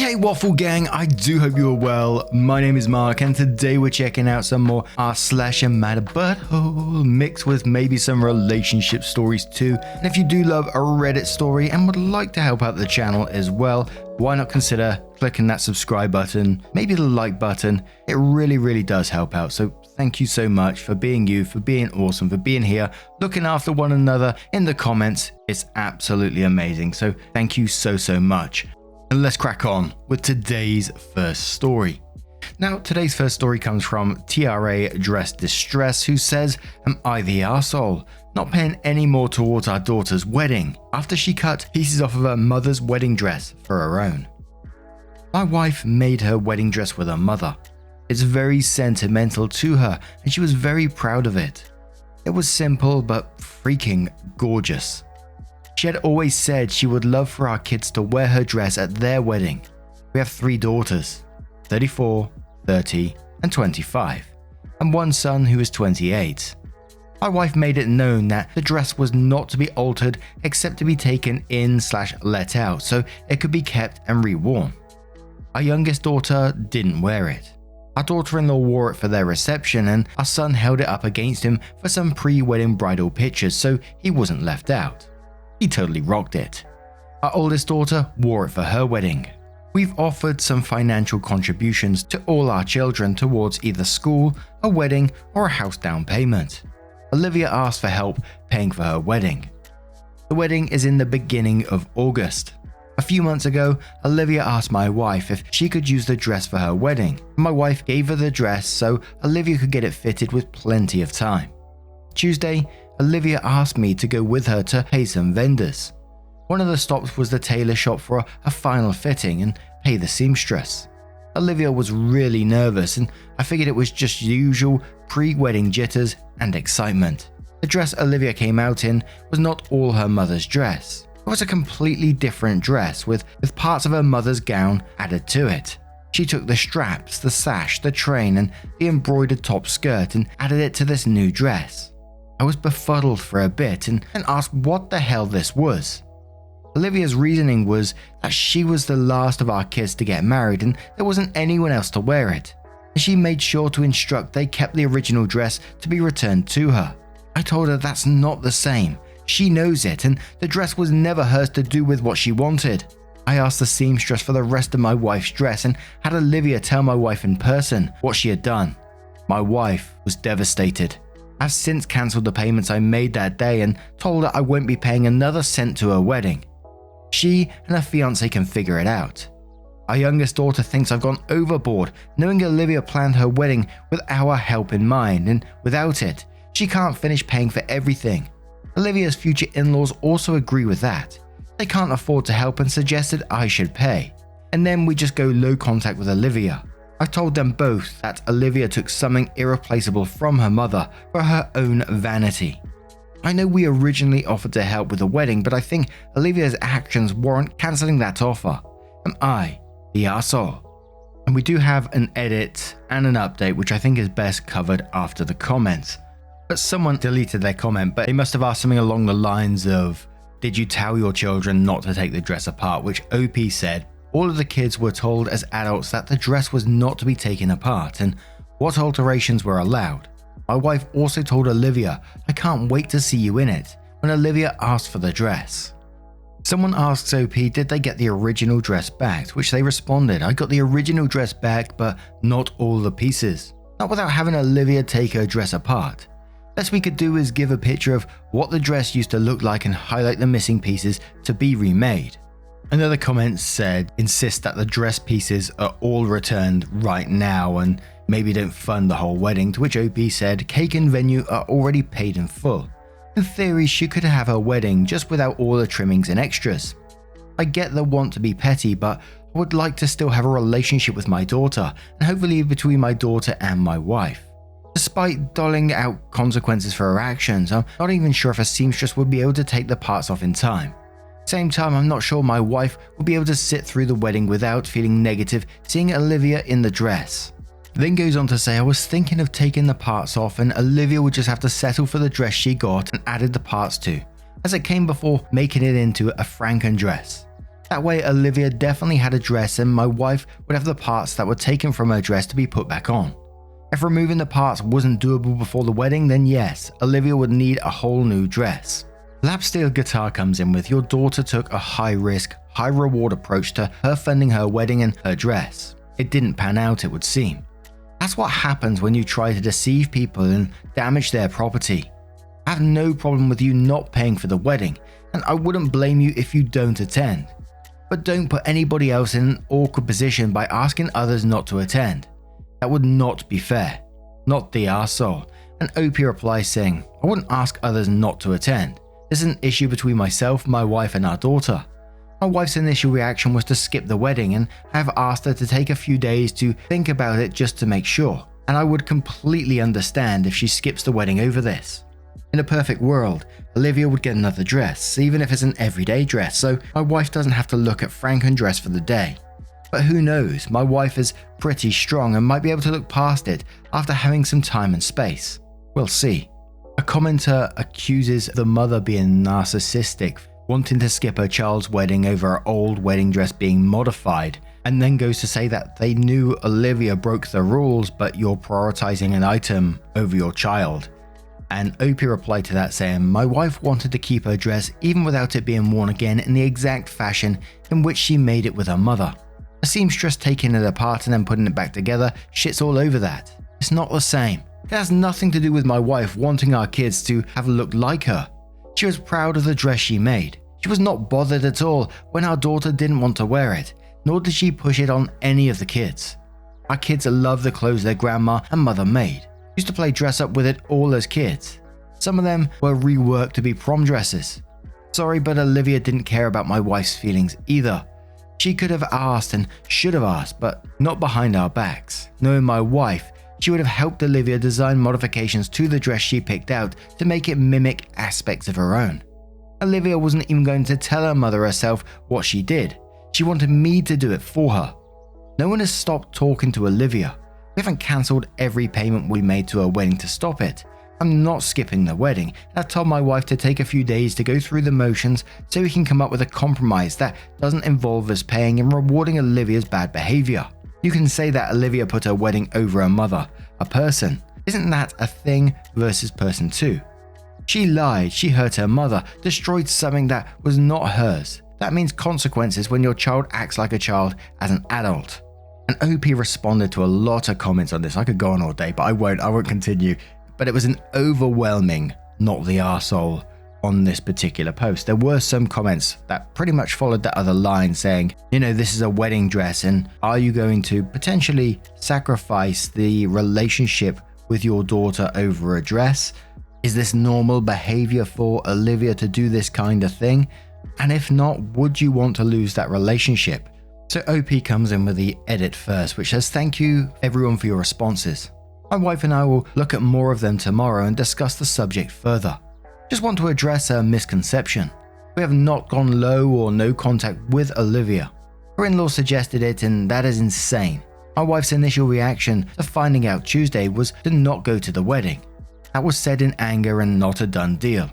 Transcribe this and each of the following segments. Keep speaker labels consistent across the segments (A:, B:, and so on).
A: Hey Waffle Gang, I do hope you are well. My name is Mark and today we're checking out some more r/matter butthole mixed with maybe some relationship stories too. And if you do love a Reddit story and would like to help out the channel as well, why not consider clicking that subscribe button, maybe the like button. It really does help out. So thank you so much for being you, for being awesome, for being here, looking after one another in the comments. It's absolutely amazing. So thank you so much. And let's crack on with today's first story. Now, today's first story comes from TRA Dress Distress, who says, "Am I the arsehole? Not paying any more towards our daughter's wedding after she cut pieces off of her mother's wedding dress for her own. My wife made her wedding dress with her mother. It's very sentimental to her and she was very proud of it. It was simple but freaking gorgeous. She had always said she would love for our kids to wear her dress at their wedding. We have 3 daughters, 34, 30, and 25, and one son who is 28. My wife made it known that the dress was not to be altered except to be taken in/let out so it could be kept and reworn. Our youngest daughter didn't wear it. Our daughter-in-law wore it for their reception and our son held it up against him for some pre-wedding bridal pictures so he wasn't left out. He totally rocked it. Our oldest daughter wore it for her wedding. We've offered some financial contributions to all our children towards either school, a wedding, or a house down payment. Olivia asked for help paying for her wedding. The wedding is in the beginning of August. A few months ago, Olivia asked my wife if she could use the dress for her wedding. My wife gave her the dress so Olivia could get it fitted with plenty of time. Tuesday, Olivia asked me to go with her to pay some vendors. One of the stops was the tailor shop for a final fitting and pay the seamstress. Olivia was really nervous and I figured it was just usual pre-wedding jitters and excitement. The dress Olivia came out in was not all her mother's dress. It was a completely different dress with parts of her mother's gown added to it. She took the straps, the sash, the train and the embroidered top skirt and added it to this new dress. I was befuddled for a bit and asked what the hell this was. Olivia's reasoning was that she was the last of our kids to get married and there wasn't anyone else to wear it. And she made sure to instruct they kept the original dress to be returned to her. I told her that's not the same. She knows it and the dress was never hers to do with what she wanted. I asked the seamstress for the rest of my wife's dress and had Olivia tell my wife in person what she had done. My wife was devastated. I've since cancelled the payments I made that day and told her I won't be paying another cent to her wedding. She and her fiance can figure it out. Our youngest daughter thinks I've gone overboard knowing Olivia planned her wedding with our help in mind and without it, she can't finish paying for everything. Olivia's future in-laws also agree with that. They can't afford to help and suggested I should pay. And then we just go low contact with Olivia. I've told them both that Olivia took something irreplaceable from her mother for her own vanity. I know we originally offered to help with the wedding, but I think Olivia's actions warrant cancelling that offer. Am I the arsehole? And we do have an edit and an update which I think is best covered after the comments. But someone deleted their comment, but they must have asked something along the lines of, "Did you tell your children not to take the dress apart?" Which OP said, all of the kids were told as adults that the dress was not to be taken apart and what alterations were allowed. My wife also told Olivia, "I can't wait to see you in it," when Olivia asked for the dress. Someone asks OP did they get the original dress back, to which they responded, "I got the original dress back but not all the pieces. Not without having Olivia take her dress apart. Best we could do is give a picture of what the dress used to look like and highlight the missing pieces to be remade." Another comment said, "Insist that the dress pieces are all returned right now and maybe don't fund the whole wedding," to which OP said, "Cake and venue are already paid in full. In theory, she could have her wedding just without all the trimmings and extras. I get the want to be petty, but I would like to still have a relationship with my daughter and hopefully between my daughter and my wife. Despite doling out consequences for her actions, I'm not even sure if a seamstress would be able to take the parts off in time. Same time, I'm not sure my wife would be able to sit through the wedding without feeling negative seeing Olivia in the dress." Then goes on to say, "I was thinking of taking the parts off and Olivia would just have to settle for the dress she got and added the parts to, as it came before making it into a Franken dress. That way Olivia definitely had a dress and my wife would have the parts that were taken from her dress to be put back on. If removing the parts wasn't doable before the wedding, then yes, Olivia would need a whole new dress. Lap steel guitar comes in with your daughter took a high risk, high reward approach to her funding her wedding and her dress. It didn't pan out, it would seem. That's what happens when you try to deceive people and damage their property. I have no problem with you not paying for the wedding, and I wouldn't blame you if you don't attend. But don't put anybody else in an awkward position by asking others not to attend. That would not be fair. Not the arsehole. And OP replies saying, I wouldn't ask others not to attend. This is an issue between myself, my wife and our daughter. My wife's initial reaction was to skip the wedding and I have asked her to take a few days to think about it just to make sure. And I would completely understand if she skips the wedding over this. In a perfect world, Olivia would get another dress, even if it's an everyday dress, so my wife doesn't have to look at Franken dress for the day. But who knows, my wife is pretty strong and might be able to look past it after having some time and space. We'll see. A commenter accuses the mother being narcissistic, wanting to skip her child's wedding over her old wedding dress being modified, and then goes to say that they knew Olivia broke the rules but you're prioritizing an item over your child. And OP replied to that saying, my wife wanted to keep her dress even without it being worn again in the exact fashion in which she made it with her mother. A seamstress taking it apart and then putting it back together shits all over that. It's not the same. It has nothing to do with my wife wanting our kids to have a look like her. She was proud of the dress she made. She was not bothered at all when our daughter didn't want to wear it, nor did she push it on any of the kids. Our kids love the clothes their grandma and mother made. Used to play dress up with it all as kids. Some of them were reworked to be prom dresses. Sorry, but Olivia didn't care about my wife's feelings either. She could have asked and should have asked, but not behind our backs. Knowing my wife, she would have helped Olivia design modifications to the dress she picked out to make it mimic aspects of her own. Olivia wasn't even going to tell her mother herself what she did. She wanted me to do it for her. No one has stopped talking to Olivia. We haven't cancelled every payment we made to her wedding to stop it. I'm not skipping the wedding, and I've told my wife to take a few days to go through the motions so we can come up with a compromise that doesn't involve us paying and rewarding Olivia's bad behaviour. You can say that Olivia put her wedding over her mother, a person. Isn't that a thing versus person too? She lied, she hurt her mother, destroyed something that was not hers. That means consequences when your child acts like a child as an adult. And OP responded to a lot of comments on this. I could go on all day, but I won't continue. But it was an overwhelming, not the arsehole, on this particular post. There were some comments that pretty much followed that other line saying, you know, this is a wedding dress and are you going to potentially sacrifice the relationship with your daughter over a dress? Is this normal behavior for Olivia to do this kind of thing? And if not, would you want to lose that relationship? So OP comes in with the edit first, which says, thank you everyone for your responses. My wife and I will look at more of them tomorrow and discuss the subject further. Just want to address a misconception. We have not gone low or no contact with Olivia. Her in-law suggested it and that is insane. My wife's initial reaction to finding out Tuesday was to not go to the wedding. That was said in anger and not a done deal.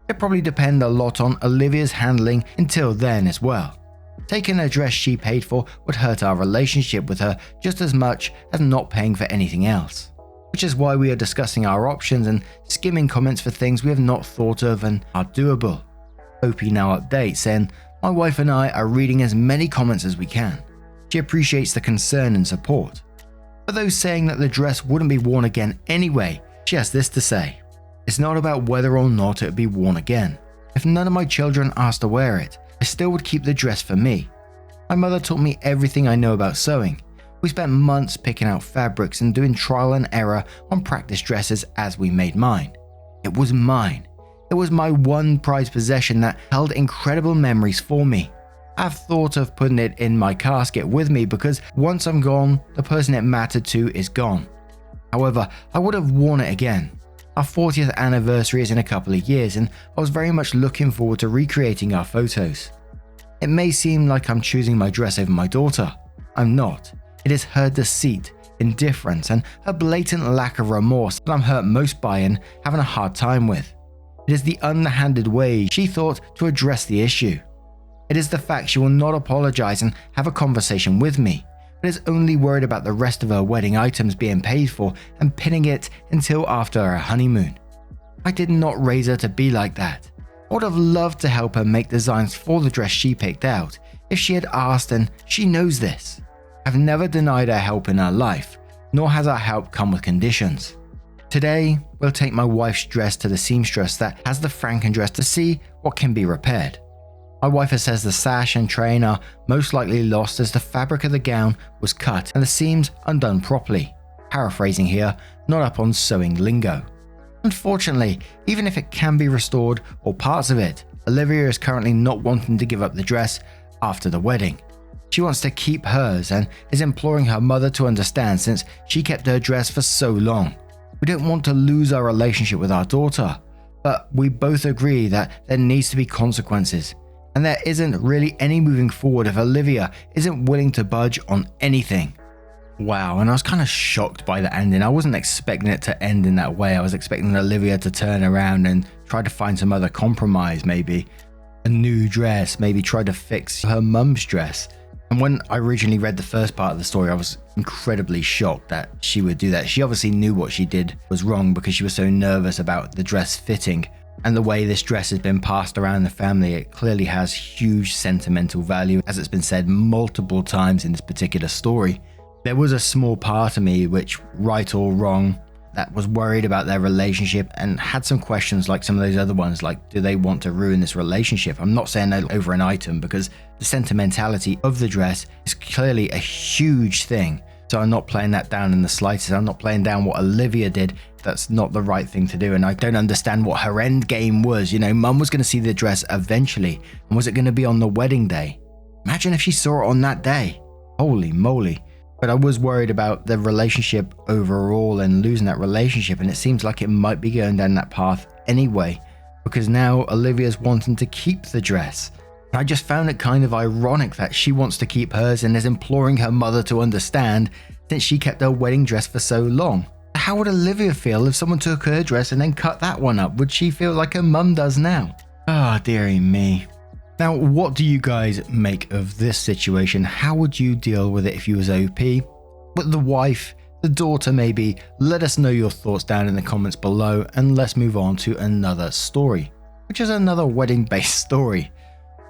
A: It probably depend a lot on Olivia's handling until then as well. Taking a dress she paid for would hurt our relationship with her just as much as not paying for anything else. Which is why we are discussing our options and skimming comments for things we have not thought of and are doable. OP now updates saying, my wife and I are reading as many comments as we can. She appreciates the concern and support. For those saying that the dress wouldn't be worn again anyway, she has this to say. It's not about whether or not it would be worn again. If none of my children asked to wear it, I still would keep the dress for me. My mother taught me everything I know about sewing. We spent months picking out fabrics and doing trial and error on practice dresses as we made mine. It was mine. It was my one prized possession that held incredible memories for me. I've thought of putting it in my casket with me because once I'm gone, the person it mattered to is gone. However, I would have worn it again. Our 40th anniversary is in a couple of years and I was very much looking forward to recreating our photos. It may seem like I'm choosing my dress over my daughter. I'm not. It is her deceit, indifference, and her blatant lack of remorse that I'm hurt most by and having a hard time with. It is the underhanded way she thought to address the issue. It is the fact she will not apologize and have a conversation with me, but is only worried about the rest of her wedding items being paid for and pinning it until after her honeymoon. I did not raise her to be like that. I would have loved to help her make designs for the dress she picked out if she had asked, and she knows this. I've never denied her help in her life, nor has our help come with conditions. Today, we'll take my wife's dress to the seamstress that has the Franken dress to see what can be repaired. My wife says the sash and train are most likely lost as the fabric of the gown was cut and the seams undone properly. Paraphrasing here, not up on sewing lingo. Unfortunately, even if it can be restored or parts of it, Olivia is currently not wanting to give up the dress after the wedding. She wants to keep hers and is imploring her mother to understand since she kept her dress for so long. We don't want to lose our relationship with our daughter, but we both agree that there needs to be consequences. And there isn't really any moving forward if Olivia isn't willing to budge on anything. Wow, and I was kind of shocked by the ending. I wasn't expecting it to end in that way. I was expecting Olivia to turn around and try to find some other compromise, maybe a new dress, maybe try to fix her mum's dress. And when I originally read the first part of the story, I was incredibly shocked that she would do that. She obviously knew what she did was wrong because she was so nervous about the dress fitting. And the way this dress has been passed around the family, it clearly has huge sentimental value, as it's been said multiple times in this particular story. There was a small part of me, which, right or wrong, that was worried about their relationship and had some questions like some of those other ones, like, do they want to ruin this relationship? I'm not saying that over an item because the sentimentality of the dress is clearly a huge thing. So I'm not playing that down in the slightest. I'm not playing down what Olivia did. That's not the right thing to do. And I don't understand what her end game was. You know, mum was going to see the dress eventually. And was it going to be on the wedding day? Imagine if she saw it on that day. Holy moly. But I was worried about the relationship overall and losing that relationship. And it seems like it might be going down that path anyway, because now Olivia's wanting to keep the dress. I just found it kind of ironic that she wants to keep hers and is imploring her mother to understand since she kept her wedding dress for so long. How would Olivia feel if someone took her dress and then cut that one up? Would she feel like her mum does now? Ah, dearie me. Now, what do you guys make of this situation? How would you deal with it if you was OP? With the wife, the daughter maybe? Let us know your thoughts down in the comments below, and let's move on to another story, which is another wedding-based story.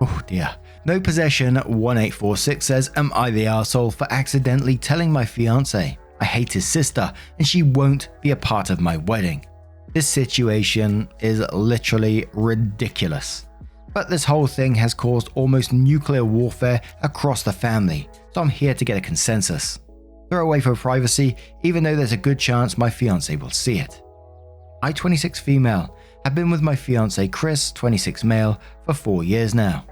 A: Oh dear. No Possession 1846 says, am I the arsehole for accidentally telling my fiance I hate his sister and she won't be a part of my wedding? This situation is literally ridiculous. But this whole thing has caused almost nuclear warfare across the family, so I'm here to get a consensus. Throw away for privacy, even though there's a good chance my fiance will see it. I, 26 female, have been with my fiance Chris, 26 male, for 4 years now.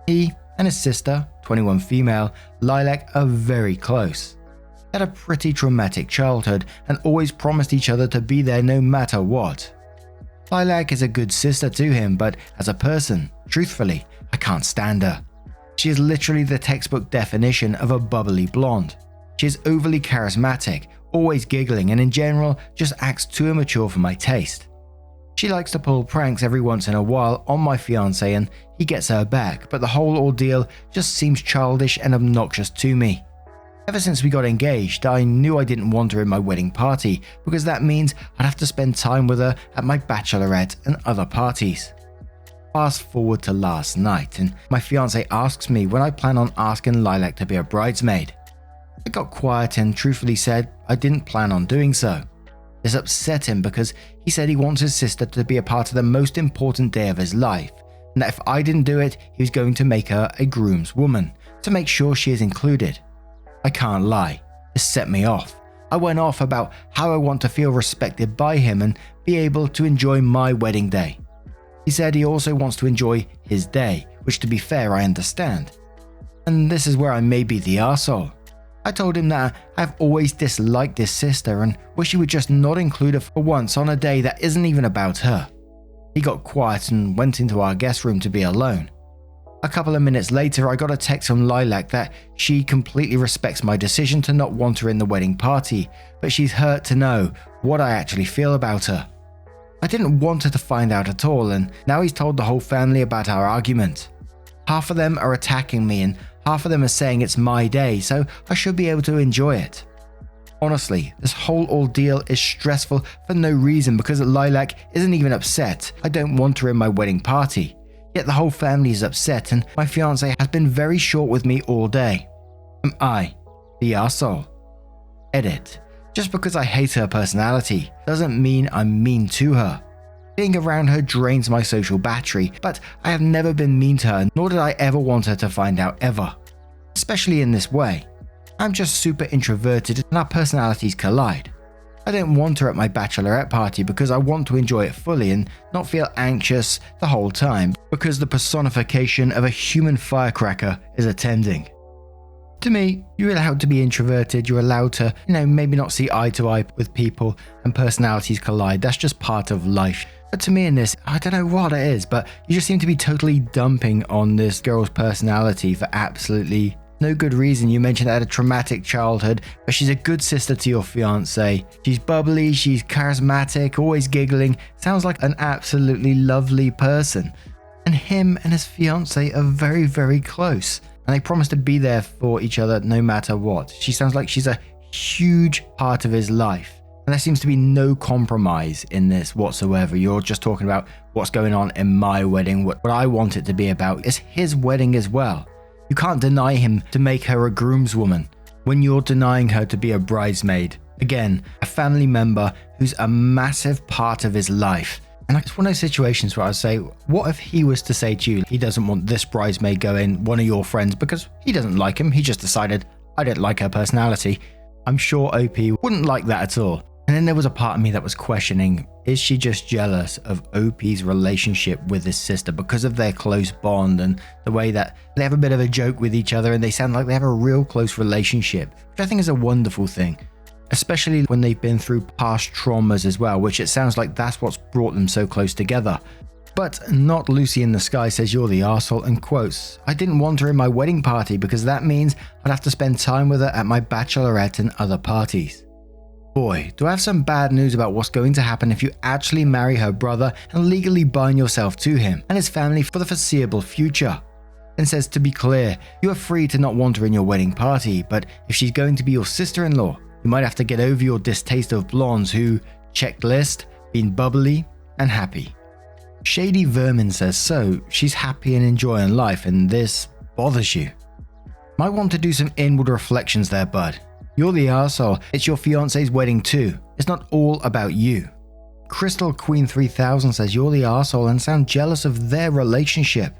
A: He and his sister, 21 female, Lilac, are very close. They had a pretty traumatic childhood and always promised each other to be there no matter what. Lilac is a good sister to him, but as a person, truthfully, I can't stand her. She is literally the textbook definition of a bubbly blonde. She is overly charismatic, always giggling, and in general just acts too immature for my taste. She likes to pull pranks every once in a while on my fiance and he gets her back, but the whole ordeal just seems childish and obnoxious to me. Ever since we got engaged, I knew I didn't want her in my wedding party because that means I'd have to spend time with her at my bachelorette and other parties. Fast forward to last night and my fiance asks me when I plan on asking Lilac to be a bridesmaid. I got quiet and truthfully said I didn't plan on doing so. This upset him because he said he wants his sister to be a part of the most important day of his life, and that if I didn't do it, he was going to make her a groomswoman to make sure she is included. I can't lie, this set me off. I went off about how I want to feel respected by him and be able to enjoy my wedding day. He said he also wants to enjoy his day, which to be fair I understand. And this is where I may be the arsehole. I told him that I've always disliked his sister and wish he would just not include her for once on a day that isn't even about her. He got quiet and went into our guest room to be alone. A couple of minutes later, I got a text from Lilac that she completely respects my decision to not want her in the wedding party, but she's hurt to know what I actually feel about her. I didn't want her to find out at all, and now he's told the whole family about our argument. Half of them are attacking me and half of them are saying it's my day, so I should be able to enjoy it. Honestly, this whole ordeal is stressful for no reason because Lilac isn't even upset. I don't want her in my wedding party. Yet the whole family is upset and my fiancé has been very short with me all day. Am I the arsehole? Edit. Just because I hate her personality doesn't mean I'm mean to her. Being around her drains my social battery, but I have never been mean to her, nor did I ever want her to find out ever. Especially in this way. I'm just super introverted and our personalities collide. I don't want her at my bachelorette party because I want to enjoy it fully and not feel anxious the whole time because the personification of a human firecracker is attending. To me, you're allowed to be introverted, you're allowed to, maybe not see eye to eye with people and personalities collide, that's just part of life. But to me in this, I don't know what it is, but you just seem to be totally dumping on this girl's personality for absolutely no good reason. You mentioned that had a traumatic childhood, but she's a good sister to your fiancé. She's bubbly, she's charismatic, always giggling, sounds like an absolutely lovely person. And him and his fiancé are very, very close. And they promise to be there for each other no matter what. She sounds like she's a huge part of his life. And there seems to be no compromise in this whatsoever. You're just talking about what's going on in my wedding. What I want it to be about is his wedding as well. You can't deny him to make her a groomswoman when you're denying her to be a bridesmaid. Again, a family member who's a massive part of his life. And it's one of those situations where I say, what if he was to say to you, he doesn't want this bridesmaid going, one of your friends, because he doesn't like him. He just decided, I don't like her personality. I'm sure OP wouldn't like that at all. And then there was a part of me that was questioning, is she just jealous of OP's relationship with his sister because of their close bond and the way that they have a bit of a joke with each other and they sound like they have a real close relationship, which I think is a wonderful thing. Especially when they've been through past traumas as well, which it sounds like that's what's brought them so close together. But Not Lucy in the Sky says you're the arsehole and quotes, I didn't want her in my wedding party because that means I'd have to spend time with her at my bachelorette and other parties. Boy, do I have some bad news about what's going to happen if you actually marry her brother and legally bind yourself to him and his family for the foreseeable future. And says to be clear, you are free to not want her in your wedding party, but if she's going to be your sister-in-law, you might have to get over your distaste of blondes who, checklist, been bubbly and happy. Shady Vermin says so, she's happy and enjoying life and this bothers you. Might want to do some inward reflections there, bud. You're the arsehole, it's your fiancé's wedding too. It's not all about you. Crystal Queen 3000 says you're the arsehole and sound jealous of their relationship.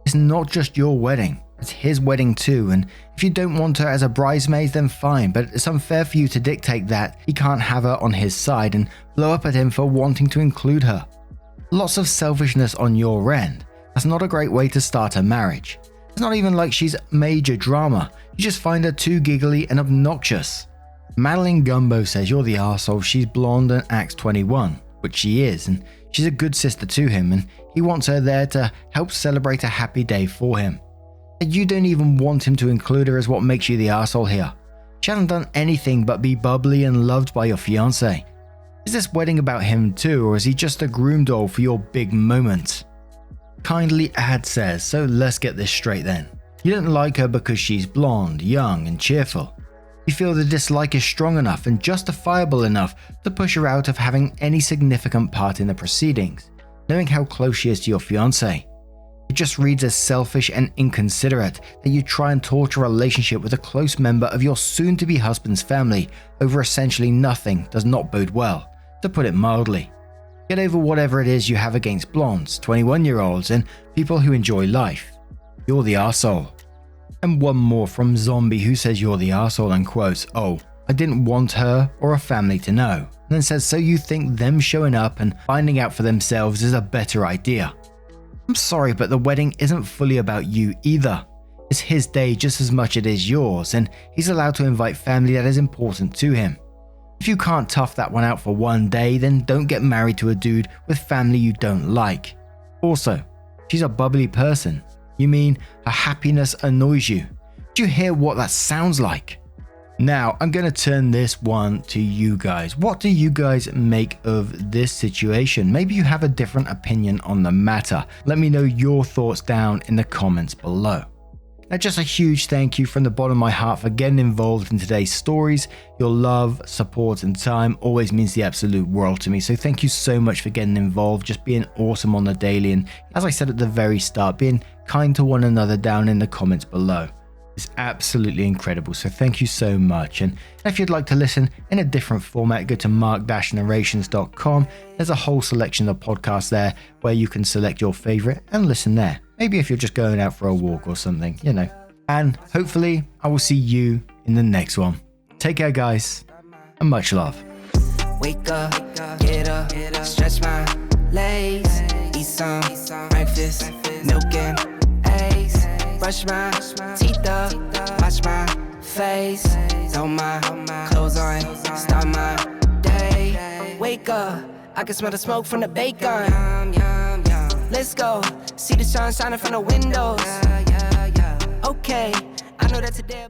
A: It's not just your wedding, it's his wedding too, and if you don't want her as a bridesmaid then fine, but it's unfair for you to dictate that he can't have her on his side and blow up at him for wanting to include her. Lots of selfishness on your end. That's not a great way to start a marriage. It's not even like she's major drama, you just find her too giggly and obnoxious. Madeline Gumbo says you're the arsehole, she's blonde and acts 21, which she is, and she's a good sister to him and he wants her there to help celebrate a happy day for him. But you don't even want him to include her as what makes you the arsehole here. She hasn't done anything but be bubbly and loved by your fiancé. Is this wedding about him too, or is he just a groom doll for your big moment? Kindly Ad says, so let's get this straight then. You don't like her because she's blonde, young and cheerful. You feel the dislike is strong enough and justifiable enough to push her out of having any significant part in the proceedings, knowing how close she is to your fiancé. It just reads as selfish and inconsiderate that you try and torture a relationship with a close member of your soon-to-be husband's family over essentially nothing does not bode well, to put it mildly. Get over whatever it is you have against blondes, 21-year-olds, and people who enjoy life. You're the arsehole. And one more from Zombie who says you're the arsehole and quotes, oh, I didn't want her or a family to know. And then says, so you think them showing up and finding out for themselves is a better idea. I'm sorry, but the wedding isn't fully about you either. It's his day just as much as it is yours, and he's allowed to invite family that is important to him. If you can't tough that one out for one day, then don't get married to a dude with family you don't like. Also, she's a bubbly person. You mean her happiness annoys you? Do you hear what that sounds like? Now, I'm going to turn this one to you guys. What do you guys make of this situation? Maybe you have a different opinion on the matter. Let me know your thoughts down in the comments below. Now, just a huge thank you from the bottom of my heart for getting involved in today's stories. Your love, support, and time always means the absolute world to me. So thank you so much for getting involved, just being awesome on the daily. And as I said at the very start, being kind to one another down in the comments below. It's absolutely incredible, so thank you so much. And if you'd like to listen in a different format, go to mark-narrations.com. There's a whole selection of podcasts there where you can select your favorite and listen there. Maybe if you're just going out for a walk or something, you know. And hopefully I will see you in the next one. Take care, guys, and much love.
B: Wake up, get up, stretch my legs, eat some breakfast, milk and eggs. Brush my teeth up, wash my face, throw my clothes on, start my day. Wake up, I can smell the smoke from the bacon. Let's go, see the sun shining from the windows. Okay, I know that today